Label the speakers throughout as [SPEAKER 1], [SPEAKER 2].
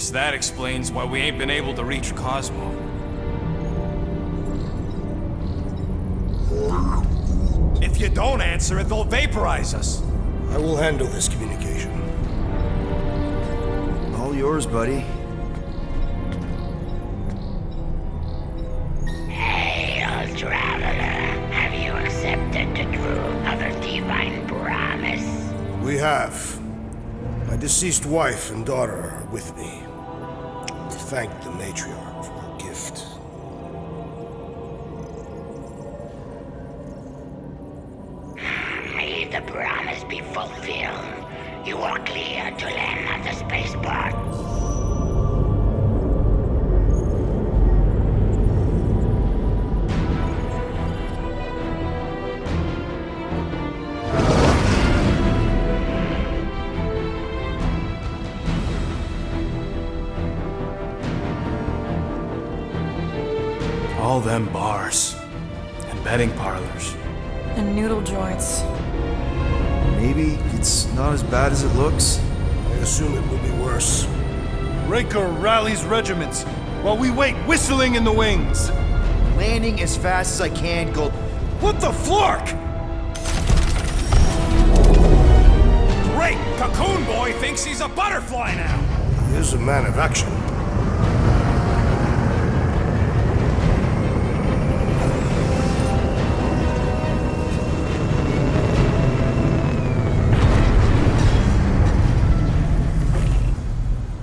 [SPEAKER 1] Guess that explains why we ain't been able to reach Cosmo.
[SPEAKER 2] If you don't answer it, they'll vaporize us.
[SPEAKER 3] I will handle this communication.
[SPEAKER 4] All yours, buddy.
[SPEAKER 5] Hail, traveler. Have you accepted the truth of a divine promise?
[SPEAKER 3] We have. My deceased wife and daughter are with me. To thank the matriarch for her gift.
[SPEAKER 5] May the promise be fulfilled. You are clear to land at the spaceport.
[SPEAKER 1] All them bars. And betting parlors.
[SPEAKER 6] And noodle joints.
[SPEAKER 4] Maybe it's not as bad as it looks.
[SPEAKER 3] I assume it will be worse.
[SPEAKER 2] Raker rallies regiments while we wait whistling in the wings.
[SPEAKER 4] Landing as fast as I can, Gold.
[SPEAKER 2] What the flark? Great! Cocoon Boy thinks he's a butterfly now!
[SPEAKER 3] He is a man of action.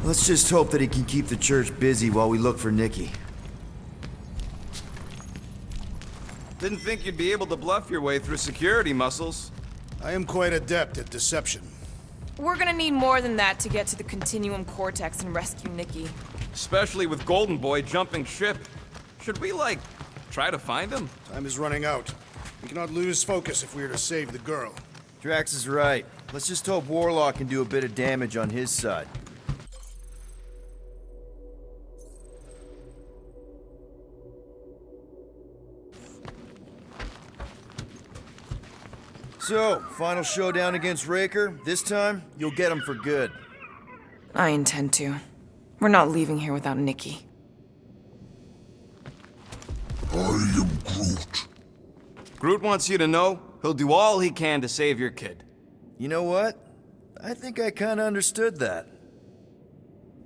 [SPEAKER 4] Let's just hope that he can keep the church busy while we look for Nikki.
[SPEAKER 7] Didn't think you'd be able to bluff your way through security muscles.
[SPEAKER 3] I am quite adept at deception.
[SPEAKER 6] We're gonna need more than that to get to the Continuum Cortex and rescue Nikki.
[SPEAKER 7] Especially with Golden Boy jumping ship. Should we, like, try to find him?
[SPEAKER 3] Time is running out. We cannot lose focus if we are to save the girl.
[SPEAKER 4] Drax is right. Let's just hope Warlock can do a bit of damage on his side. So, final showdown against Raker. This time, you'll get him for good.
[SPEAKER 6] I intend to. We're not leaving here without Nikki.
[SPEAKER 8] I am Groot.
[SPEAKER 7] Groot wants you to know he'll do all he can to save your kid.
[SPEAKER 4] You know what? I think I kinda understood that.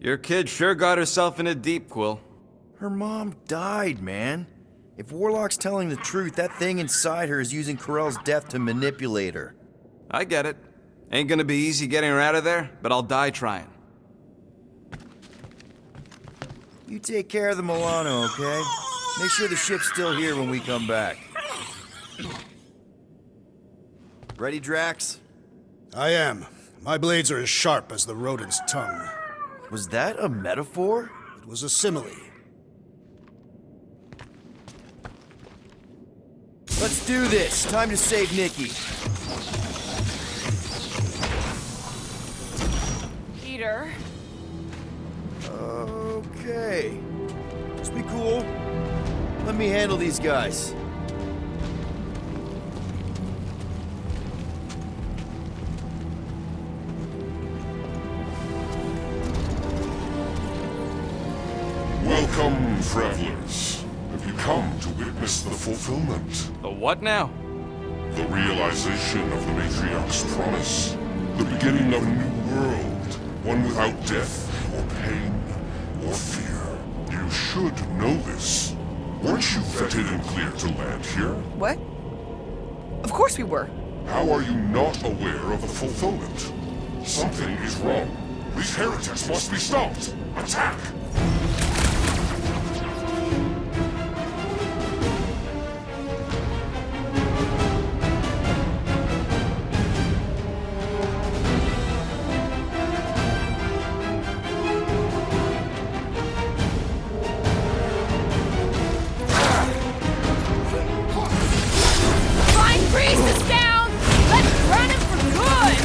[SPEAKER 7] Your kid sure got herself in a deep, Quill.
[SPEAKER 4] Her mom died, man. If Warlock's telling the truth, that thing inside her is using Corell's death to manipulate her.
[SPEAKER 7] I get it. Ain't gonna be easy getting her out of there, but I'll die trying.
[SPEAKER 4] You take care of the Milano, okay? Make sure the ship's still here when we come back. Ready, Drax?
[SPEAKER 3] I am. My blades are as sharp as the rodent's tongue.
[SPEAKER 4] Was that a metaphor?
[SPEAKER 3] It was a simile.
[SPEAKER 4] Let's do this. Time to save Nikki.
[SPEAKER 6] Peter.
[SPEAKER 4] Okay. Just be cool. Let me handle these guys.
[SPEAKER 8] Welcome, travelers. Have you come to witness the fulfillment?
[SPEAKER 7] The what now?
[SPEAKER 8] The realization of the Matriarch's promise. The beginning of a new world. One without death, or pain, or fear. You should know this. Weren't you vetted and cleared to land here?
[SPEAKER 6] What? Of course we were.
[SPEAKER 8] How are you not aware of the fulfillment? Something is wrong. These heretics must be stopped. Attack!
[SPEAKER 6] Flying Priest is down! Let's run him for good!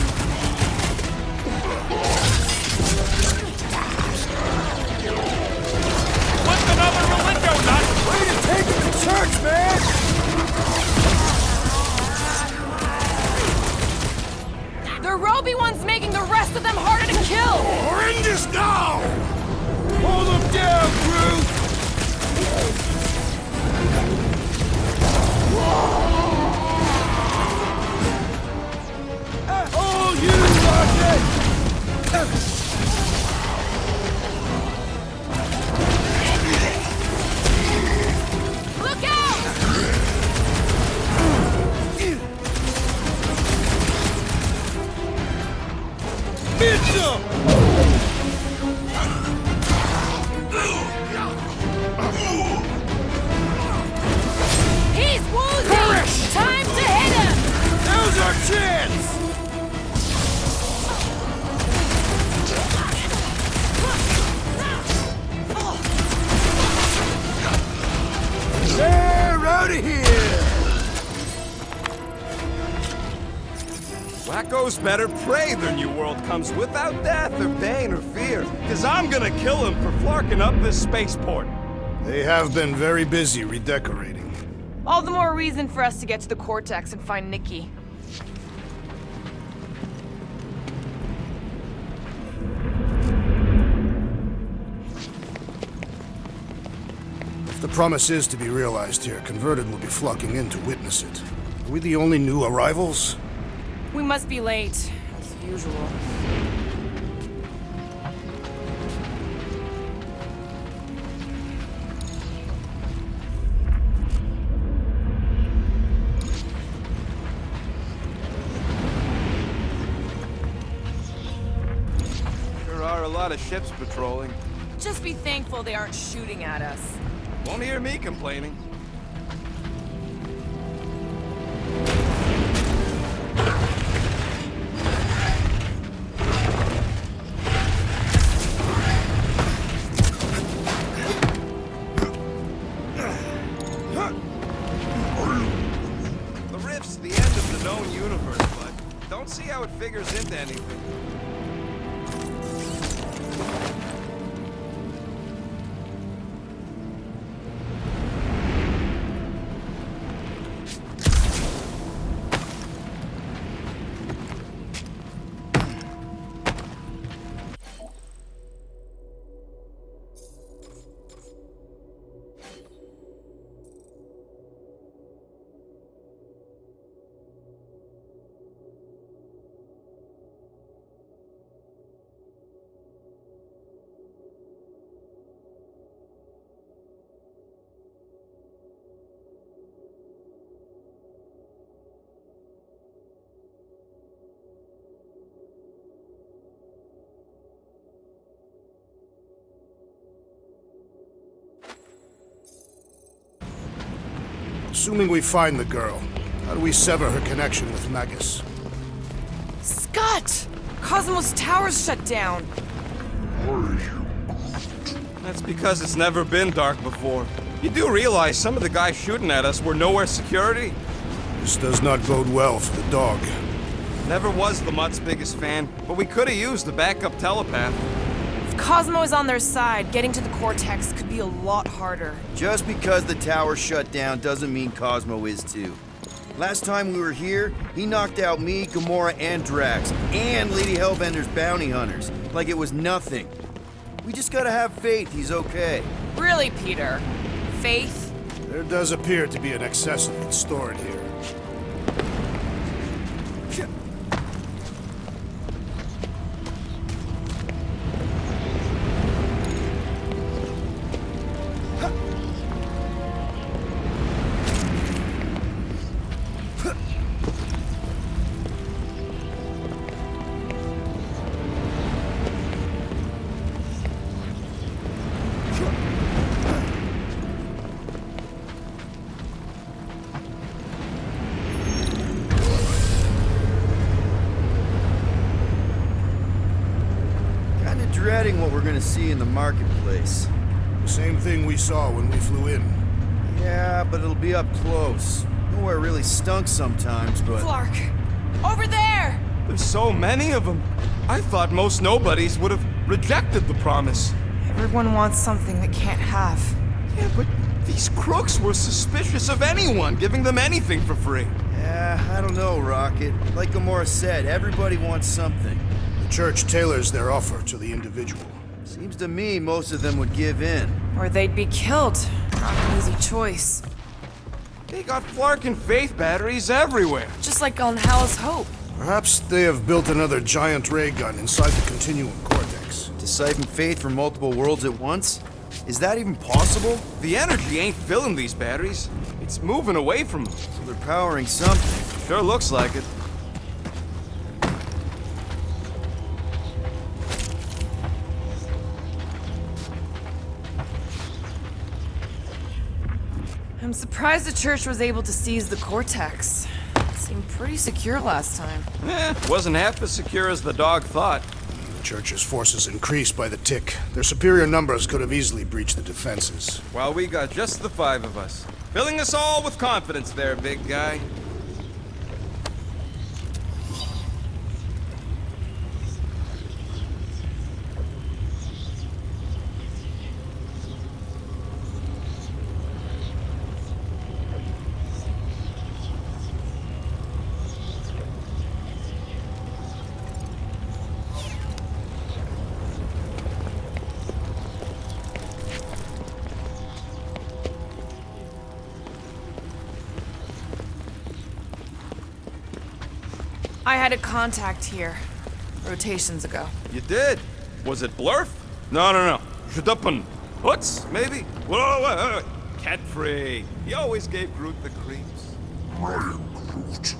[SPEAKER 2] What's another Melinda nut?
[SPEAKER 4] Way to take it to church, man!
[SPEAKER 6] The Roby one's making the rest of them harder to kill!
[SPEAKER 3] We're in this now!
[SPEAKER 6] Look out! He's wounded! Time to hit him!
[SPEAKER 3] Now's our chance! They're out of here!
[SPEAKER 7] Wacko's better pray their new world comes without death or pain or fear, because I'm gonna kill him for flarking up this spaceport.
[SPEAKER 3] They have been very busy redecorating.
[SPEAKER 6] All the more reason for us to get to the Cortex and find Nikki.
[SPEAKER 3] If the promise is to be realized here, converted will be flocking in to witness it. Are we the only new arrivals?
[SPEAKER 6] We must be late, as usual.
[SPEAKER 7] There are a lot of ships patrolling.
[SPEAKER 6] Just be thankful they aren't shooting at us.
[SPEAKER 7] Won't hear me complaining. The rift's the end of the known universe, but don't see how it figures into anything.
[SPEAKER 3] Assuming we find the girl, how do we sever her connection with Magus?
[SPEAKER 6] Scott! Cosmos Tower's shut down.
[SPEAKER 7] That's because it's never been dark before. You do realize some of the guys shooting at us were nowhere security?
[SPEAKER 3] This does not bode well for the dog.
[SPEAKER 7] Never was the Mutt's biggest fan, but we could have used a backup telepath.
[SPEAKER 6] If Cosmo is on their side, getting to the Cortex could be a lot harder.
[SPEAKER 4] Just because the tower shut down doesn't mean Cosmo is too. Last time we were here, he knocked out me, Gamora, and Drax, and Lady Hellbender's bounty hunters, like it was nothing. We just gotta have faith he's okay.
[SPEAKER 6] Really, Peter? Faith?
[SPEAKER 3] There does appear to be an excess of it stored here.
[SPEAKER 4] Dreading what we're gonna see in the marketplace.
[SPEAKER 3] The same thing we saw when we flew in.
[SPEAKER 4] Yeah, but it'll be up close. Nowhere really stunk sometimes, but...
[SPEAKER 6] Clark! Over there!
[SPEAKER 7] There's so many of them. I thought most nobodies would have rejected the promise.
[SPEAKER 6] Everyone wants something they can't have.
[SPEAKER 7] Yeah, but these crooks were suspicious of anyone giving them anything for free.
[SPEAKER 4] Yeah, I don't know, Rocket. Like Gamora said, everybody wants something.
[SPEAKER 3] The church tailors their offer to the individual.
[SPEAKER 4] Seems to me most of them would give in.
[SPEAKER 6] Or they'd be killed. Not an easy choice.
[SPEAKER 7] They got Flark and Faith batteries everywhere.
[SPEAKER 6] Just like on Hal's Hope.
[SPEAKER 3] Perhaps they have built another giant ray gun inside the Continuum Cortex.
[SPEAKER 4] To siphon faith from multiple worlds at once? Is that even possible?
[SPEAKER 7] The energy ain't filling these batteries. It's moving away from them.
[SPEAKER 4] So they're powering something.
[SPEAKER 7] Sure looks like it.
[SPEAKER 6] I'm surprised the church was able to seize the Cortex. It seemed pretty secure last time.
[SPEAKER 7] Wasn't half as secure as the dog thought.
[SPEAKER 3] The Church's forces increased by the tick. Their superior numbers could have easily breached the defenses.
[SPEAKER 7] While we got just the 5 of us. Filling us all with confidence there, big guy.
[SPEAKER 6] I had a contact here, rotations ago.
[SPEAKER 7] You did? Was it Blurf? No. Shudupun. Hoots, maybe? Whoa. Cat free. He always gave Groot the creeps.
[SPEAKER 8] Ryan Groot.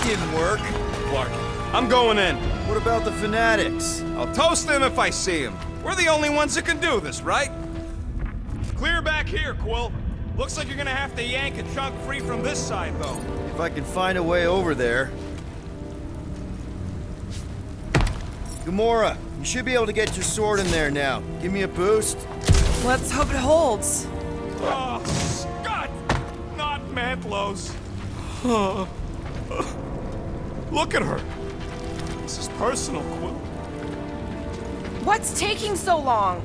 [SPEAKER 4] didn't work.
[SPEAKER 7] Clark, I'm going in.
[SPEAKER 4] What about the fanatics?
[SPEAKER 7] I'll toast them if I see them. We're the only ones that can do this, right? Clear back here, Quill. Looks like you're gonna have to yank a chunk free from this side, though.
[SPEAKER 4] If I can find a way over there. Gamora, you should be able to get your sword in there now. Give me a boost.
[SPEAKER 6] Let's hope it holds.
[SPEAKER 7] Oh, Scott! Not Mantlos. Look at her. This is personal, Quill.
[SPEAKER 6] What's taking so long?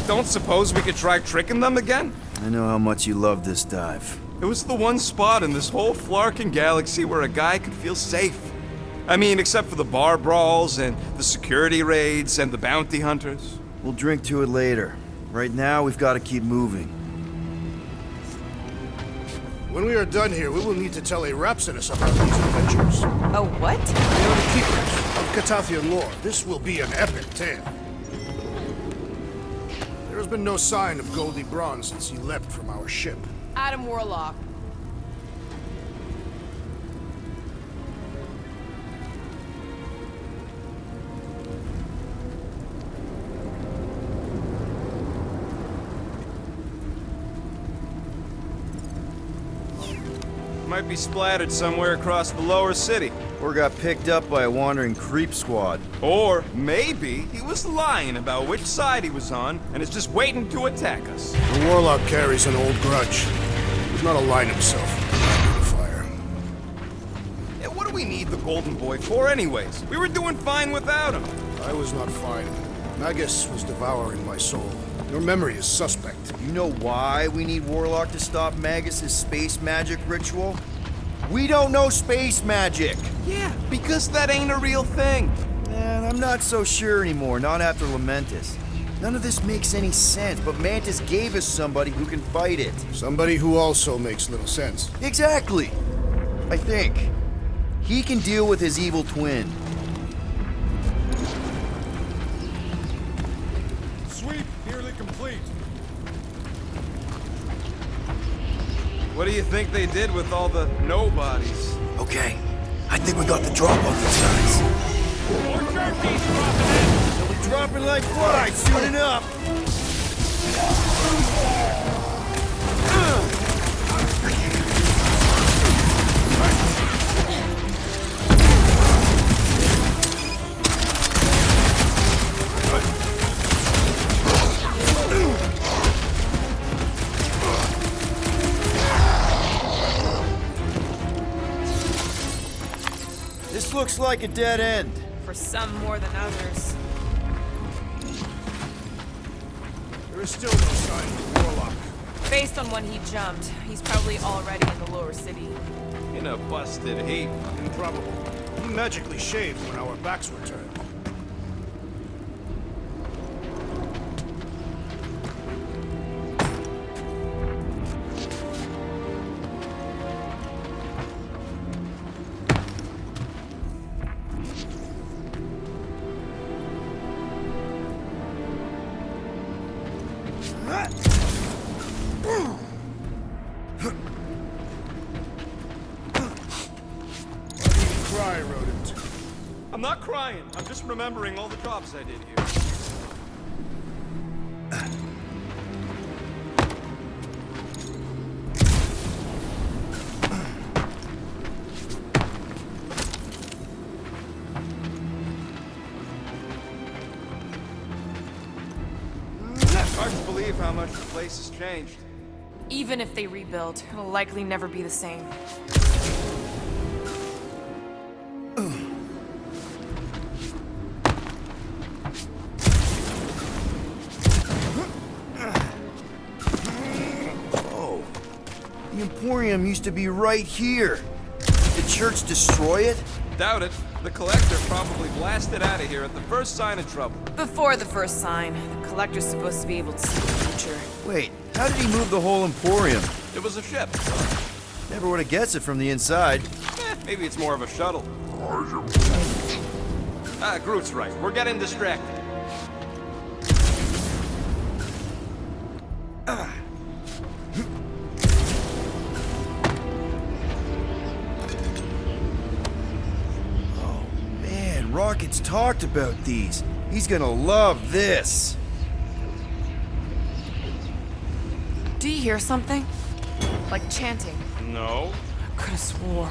[SPEAKER 7] Don't suppose we could try tricking them again?
[SPEAKER 4] I know how much you love this dive.
[SPEAKER 7] It was the one spot in this whole Flarkin galaxy where a guy could feel safe. I mean, except for the bar brawls and the security raids and the bounty hunters.
[SPEAKER 4] We'll drink to it later. Right now, we've got to keep moving.
[SPEAKER 3] When we are done here, we will need to tell a rhapsodist about these adventures.
[SPEAKER 6] Oh, what?
[SPEAKER 3] We are the keepers of Catathian lore. This will be an epic tale. There has been no sign of Goldie Braun since he leapt from our ship.
[SPEAKER 6] Adam Warlock.
[SPEAKER 7] Might be splattered somewhere across the lower city.
[SPEAKER 4] Or got picked up by a wandering creep squad.
[SPEAKER 7] Or maybe he was lying about which side he was on and is just waiting to attack us.
[SPEAKER 3] The Warlock carries an old grudge. He does not align himself with the fire.
[SPEAKER 7] Yeah, what do we need the Golden Boy for anyways? We were doing fine without him.
[SPEAKER 3] I was not fine. Magus was devouring my soul. Your memory is suspect.
[SPEAKER 4] You know why we need Warlock to stop Magus' space magic ritual? We don't know space magic!
[SPEAKER 7] Yeah, because that ain't a real thing.
[SPEAKER 4] Man, I'm not so sure anymore, not after Lamentus. None of this makes any sense, but Mantis gave us somebody who can fight it.
[SPEAKER 3] Somebody who also makes little sense.
[SPEAKER 4] Exactly! I think. He can deal with his evil twin.
[SPEAKER 2] Sweep nearly complete.
[SPEAKER 7] What do you think they did with all the nobodies?
[SPEAKER 4] Okay, I think we got the drop on these guys.
[SPEAKER 7] More turkeys dropping in!
[SPEAKER 4] They'll be dropping like flies soon enough! This looks like a dead end.
[SPEAKER 6] For some more than others.
[SPEAKER 3] There is still no sign of the Warlock.
[SPEAKER 6] Based on when he jumped, he's probably already in the lower city.
[SPEAKER 7] In a busted heap.
[SPEAKER 3] Improbable. He magically shaved when our backs were turned. Cry, rodent.
[SPEAKER 7] I'm not crying. I'm just remembering all the jobs I did here. Hard to believe how much the place has changed.
[SPEAKER 6] Even if they rebuild, it'll likely never be the same.
[SPEAKER 4] The Emporium used to be right here. Did the church destroy it?
[SPEAKER 7] Doubt it. The Collector probably blasted out of here at the first sign of trouble.
[SPEAKER 6] Before the first sign, the Collector's supposed to be able to see the future.
[SPEAKER 4] Wait, how did he move the whole Emporium?
[SPEAKER 7] It was a ship.
[SPEAKER 4] Never would have guessed it from the inside.
[SPEAKER 7] Maybe it's more of a shuttle. Groot's right. We're getting distracted.
[SPEAKER 4] Oh, man, Rocket's talked about these. He's gonna love this.
[SPEAKER 6] Do you hear something? Like chanting.
[SPEAKER 7] No.
[SPEAKER 6] I could have swore.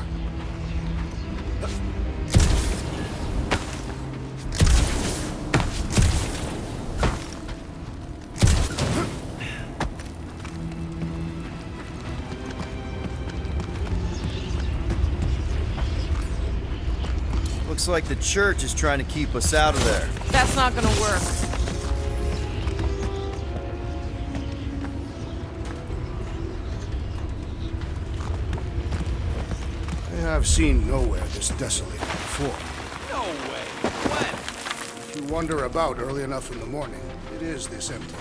[SPEAKER 4] Looks like the church is trying to keep us out of there.
[SPEAKER 6] That's not gonna work.
[SPEAKER 3] I have seen nowhere this desolated before.
[SPEAKER 7] No way. When?
[SPEAKER 3] If you wander about early enough in the morning, it is this empty.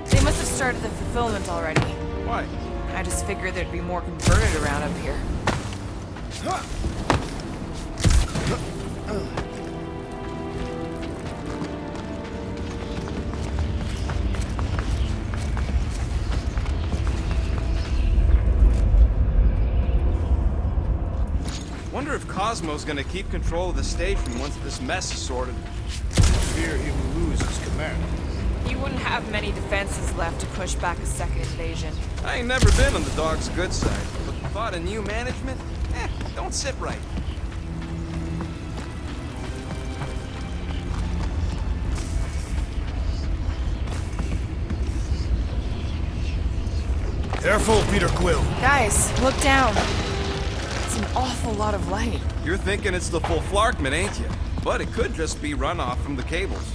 [SPEAKER 6] They must have started the fulfillment already.
[SPEAKER 7] Why?
[SPEAKER 6] I just figured there'd be more converted around up here.
[SPEAKER 7] Wonder if Cosmo's gonna keep control of the station once this mess is sorted.
[SPEAKER 3] Fear he will lose his command.
[SPEAKER 6] He wouldn't have many defenses left to push back a second invasion.
[SPEAKER 7] I ain't never been on the dog's good side, but the thought of new management? Don't sit right.
[SPEAKER 3] Careful, Peter Quill.
[SPEAKER 6] Guys, look down. It's an awful lot of light.
[SPEAKER 7] You're thinking it's the full Flarkman, ain't you? But it could just be runoff from the cables.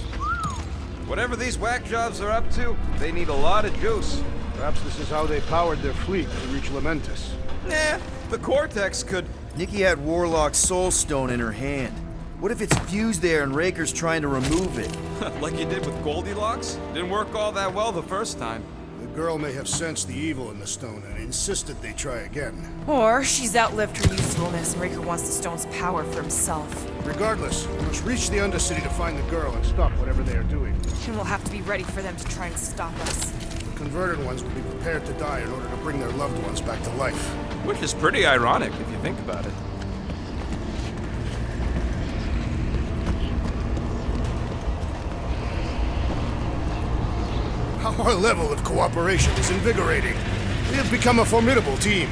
[SPEAKER 7] Whatever these whack jobs are up to, they need a lot of juice.
[SPEAKER 3] Perhaps this is how they powered their fleet to reach Lamentus.
[SPEAKER 7] Nah, the Cortex could...
[SPEAKER 4] Nikki had Warlock's soul stone in her hand. What if it's fused there and Raker's trying to remove it?
[SPEAKER 7] like you did with Goldilocks? Didn't work all that well the first time.
[SPEAKER 3] The girl may have sensed the evil in the stone and insisted they try again.
[SPEAKER 6] Or she's outlived her usefulness and Raker wants the stone's power for himself.
[SPEAKER 3] Regardless, we must reach the Undercity to find the girl and stop whatever they are doing.
[SPEAKER 6] And we'll have to be ready for them to try and stop us.
[SPEAKER 3] The converted ones will be prepared to die in order to bring their loved ones back to life.
[SPEAKER 7] Which is pretty ironic if you think about it.
[SPEAKER 3] Our level of cooperation is invigorating. We have become a formidable team.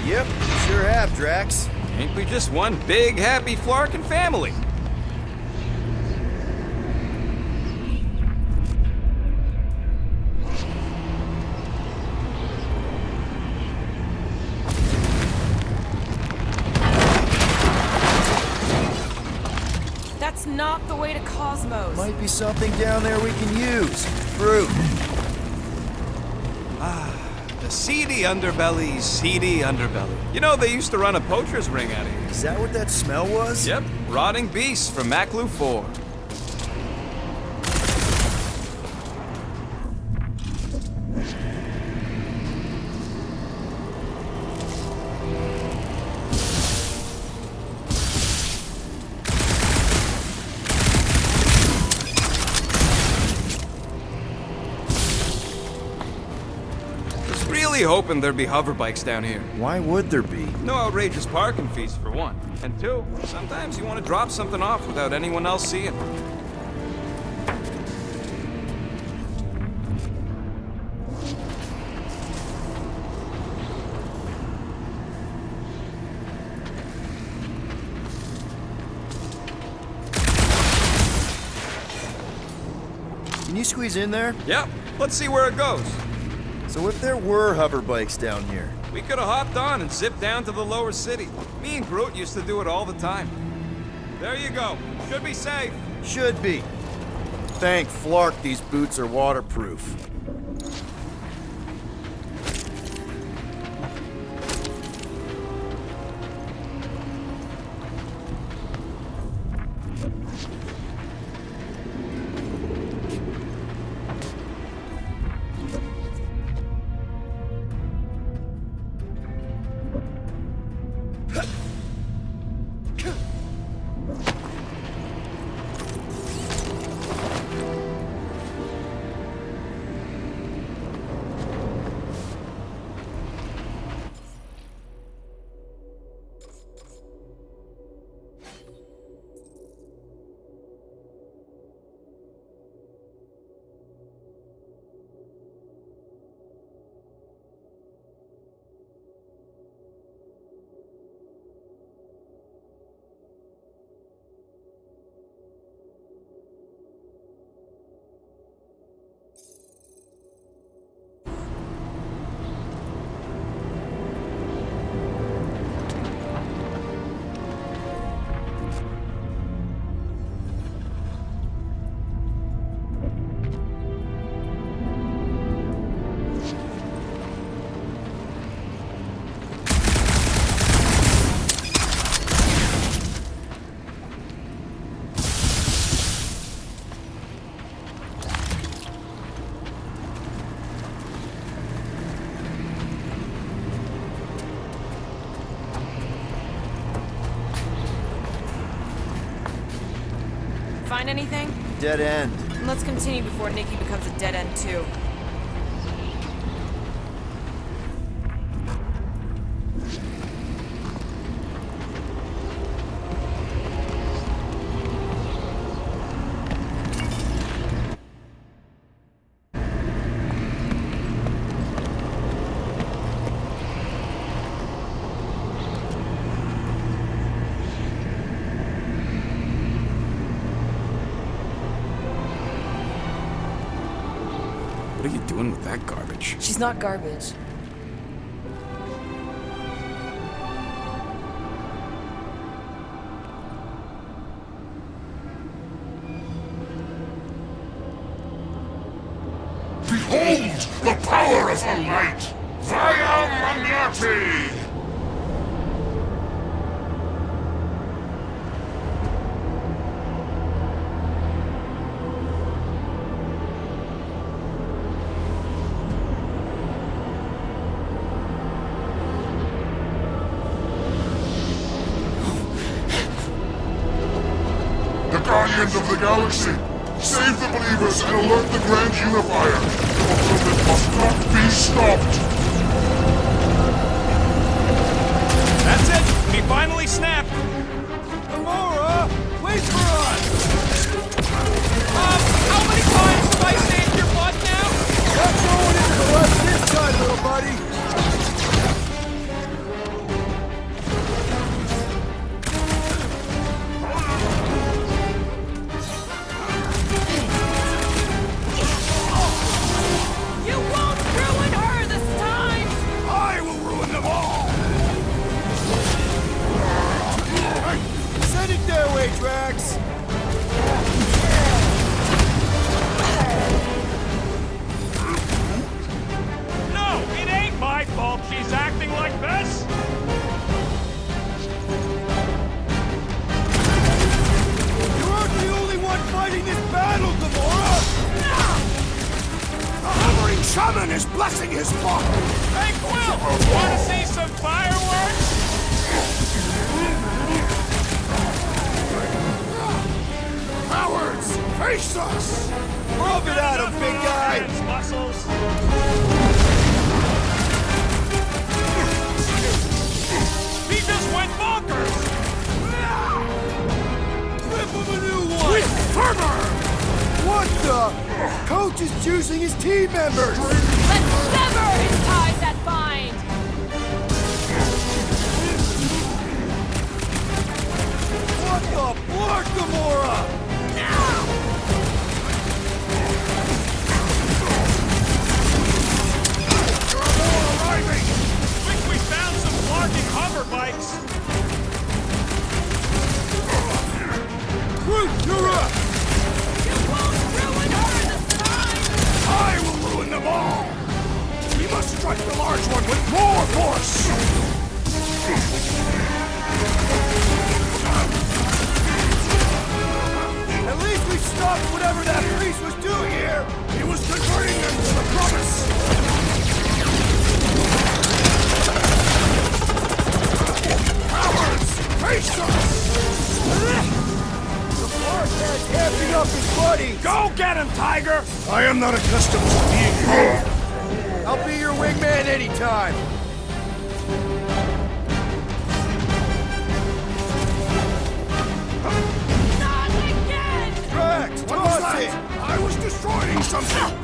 [SPEAKER 4] Yep, sure have, Drax.
[SPEAKER 7] Ain't we just one big, happy Flarkin family?
[SPEAKER 6] That's not the way to Cosmos.
[SPEAKER 4] Might be something down there we can use. Fruit.
[SPEAKER 7] The seedy underbelly. You know, they used to run a poacher's ring out of here.
[SPEAKER 4] Is that what that smell was?
[SPEAKER 7] Yep, rotting beasts from Maclu 4. Hoping there'd be hover bikes down here.
[SPEAKER 4] Why would there be?
[SPEAKER 7] No outrageous parking fees, for one. And two, sometimes you want to drop something off without anyone else seeing.
[SPEAKER 4] Can you squeeze in there?
[SPEAKER 7] Yep, let's see where it goes.
[SPEAKER 4] So if there were hover bikes down here,
[SPEAKER 7] We could have hopped on and zipped down to the lower city. Me and Groot used to do it all the time. There you go. Should be safe.
[SPEAKER 4] should be. Thank Flark these boots are waterproof.
[SPEAKER 6] find anything?
[SPEAKER 4] Dead end.
[SPEAKER 6] Let's continue before Nikki becomes a dead end too.
[SPEAKER 1] What are you doing with that garbage?
[SPEAKER 6] She's not garbage.
[SPEAKER 8] Behold the power of the light! Vaya Magnati! The Guardians of the Galaxy! Save the believers and alert the Grand Unifier! The fulfillment must not be stopped!
[SPEAKER 7] That's it! We finally snapped!
[SPEAKER 2] Gamora, wait for us!
[SPEAKER 7] How many times have I saved your butt now?
[SPEAKER 2] Not going into the light this time, little buddy!
[SPEAKER 6] You won't ruin her this time!
[SPEAKER 3] I will ruin them all!
[SPEAKER 2] Send it their way, Drax!
[SPEAKER 7] No, it ain't my fault she's acting like this!
[SPEAKER 2] You aren't the only one fighting this battle, Gamora!
[SPEAKER 3] The hovering shaman is blessing his father!
[SPEAKER 7] Hey, Quill! Wanna see some fireworks?
[SPEAKER 3] Cowards, face us!
[SPEAKER 2] Rub it at him, big guy!
[SPEAKER 7] Hands, muscles. He just went bonkers!
[SPEAKER 2] Rip him a new one!
[SPEAKER 3] Firmer!
[SPEAKER 2] What the? Coach is choosing his team members!
[SPEAKER 6] Let's sever his ties that bind!
[SPEAKER 2] What the blood, Gamora?
[SPEAKER 7] Think we found some barking hover bikes!
[SPEAKER 2] Groot, you're up!
[SPEAKER 6] You won't ruin her this time!
[SPEAKER 3] I will ruin them all! We must strike the large one with more force!
[SPEAKER 2] At least we stopped whatever that priest was doing here!
[SPEAKER 3] He was converting them to the promise! Cowards, face us!
[SPEAKER 2] The Barkhead's amping up his buddies!
[SPEAKER 3] Go get him, Tiger! I am not accustomed to being held.
[SPEAKER 2] I'll be your wingman anytime!
[SPEAKER 6] Not again!
[SPEAKER 2] Drax,
[SPEAKER 3] What was
[SPEAKER 2] toss it!
[SPEAKER 3] that? I was destroying something!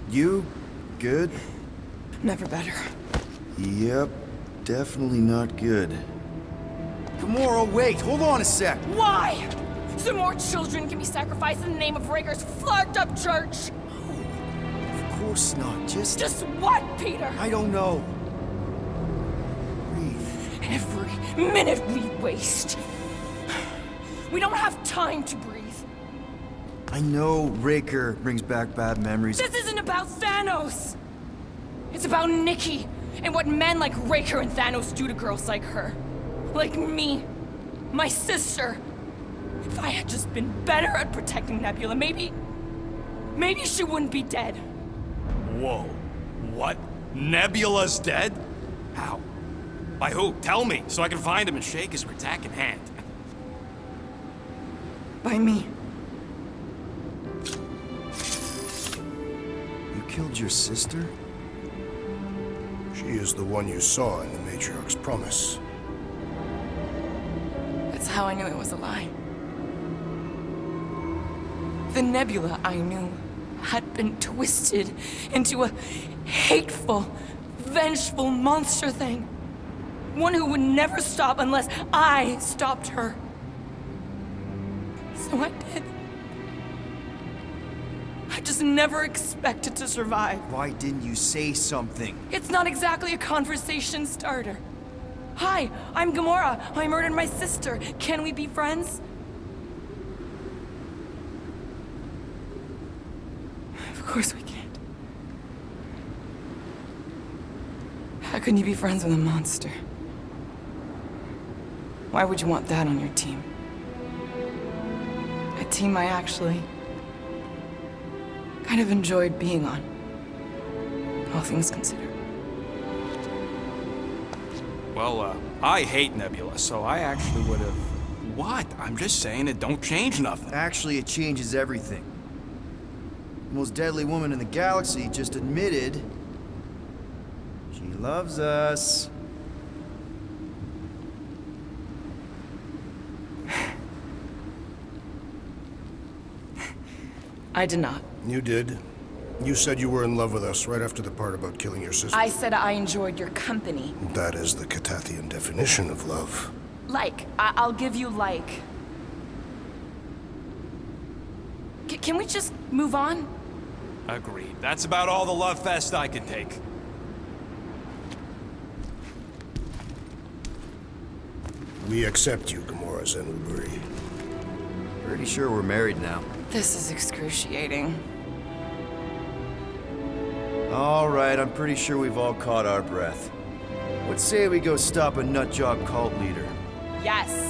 [SPEAKER 4] You good?
[SPEAKER 6] Never better.
[SPEAKER 4] Yep, definitely not good.
[SPEAKER 2] Gamora, wait! Hold on a sec!
[SPEAKER 6] Why? So more children can be sacrificed in the name of Raker's flagged up church?
[SPEAKER 2] Of course not,
[SPEAKER 6] Just what, Peter?
[SPEAKER 2] I don't know.
[SPEAKER 6] Every minute we waste. We don't have time to breathe.
[SPEAKER 4] I know Raker brings back bad memories.
[SPEAKER 6] This isn't about Thanos. It's about Nikki
[SPEAKER 9] and what men like Raker and Thanos do to girls like her. Like me. My sister. If I had just been better at protecting Nebula, maybe she wouldn't be dead.
[SPEAKER 7] Whoa. What? Nebula's dead? How? By who? Tell me, so I can find him and shake his Ratak in hand.
[SPEAKER 6] By me.
[SPEAKER 4] You killed your sister?
[SPEAKER 3] She is the one you saw in the Matriarch's promise.
[SPEAKER 6] That's how I knew it was a lie. The Nebula I knew had been twisted into a hateful, vengeful monster thing. One who would never stop unless I stopped her. So I did. I just never expected to survive.
[SPEAKER 4] Why didn't you say something?
[SPEAKER 6] It's not exactly a conversation starter. Hi, I'm Gamora. I murdered my sister. Can we be friends? Of course we can't. How can you be friends with a monster? Why would you want that on your team? A team I actually kind of enjoyed being on, all things considered.
[SPEAKER 7] Well, I hate Nebula, so I actually would have... What? I'm just saying it don't change nothing.
[SPEAKER 4] Actually, it changes everything. The most deadly woman in the galaxy just admitted she loves us.
[SPEAKER 6] I did not.
[SPEAKER 3] You did. You said you were in love with us right after the part about killing your sister.
[SPEAKER 6] I said I enjoyed your company.
[SPEAKER 3] That is the Catathian definition of love.
[SPEAKER 6] Like. I'll give you like. Can we just move on?
[SPEAKER 7] Agreed. That's about all the love fest I can take.
[SPEAKER 3] We accept you, Gamora Zenuburi.
[SPEAKER 4] Pretty sure we're married now.
[SPEAKER 6] This is excruciating.
[SPEAKER 4] All right, I'm pretty sure we've all caught our breath. What say we go stop a nutjob cult leader?
[SPEAKER 6] Yes.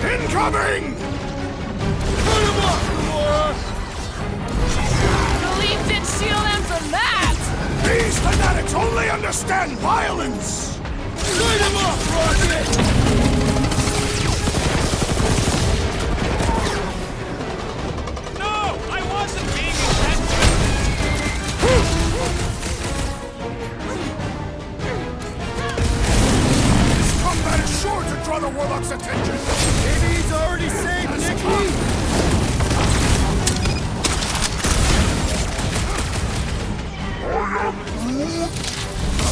[SPEAKER 2] Incoming!
[SPEAKER 6] Believe did shield them from that!
[SPEAKER 2] These fanatics only understand violence! Light him up, Rocket!
[SPEAKER 7] No! I wasn't being insensitive!
[SPEAKER 2] This combat is sure to draw the Warlock's attention!
[SPEAKER 4] Maybe he's already saved Nikki!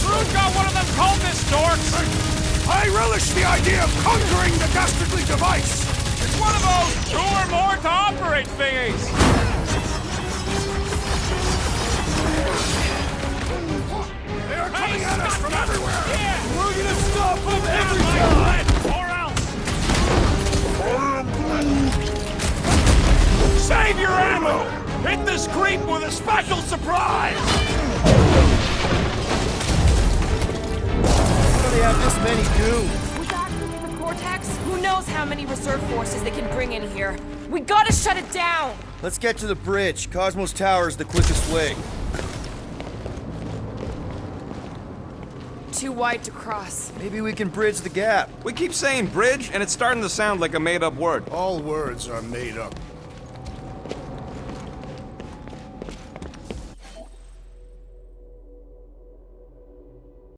[SPEAKER 7] Groot got one of them cultist dorks!
[SPEAKER 2] I relish the idea of conquering the dastardly device!
[SPEAKER 7] It's one of those 2 or more to operate thingies!
[SPEAKER 2] They are coming at us from everywhere!
[SPEAKER 7] Yeah!
[SPEAKER 2] We're gonna stop them every time!
[SPEAKER 7] Or else! Save your ammo! Hit this creep with a special surprise!
[SPEAKER 4] How do they have this many goons?
[SPEAKER 6] With access to the Cortex, who knows how many reserve forces they can bring in here. We gotta shut it down!
[SPEAKER 4] Let's get to the bridge. Cosmos Tower is the quickest way.
[SPEAKER 6] Too wide to cross.
[SPEAKER 4] Maybe we can bridge the gap.
[SPEAKER 7] We keep saying bridge, and it's starting to sound like a made-up word.
[SPEAKER 3] All words are made up.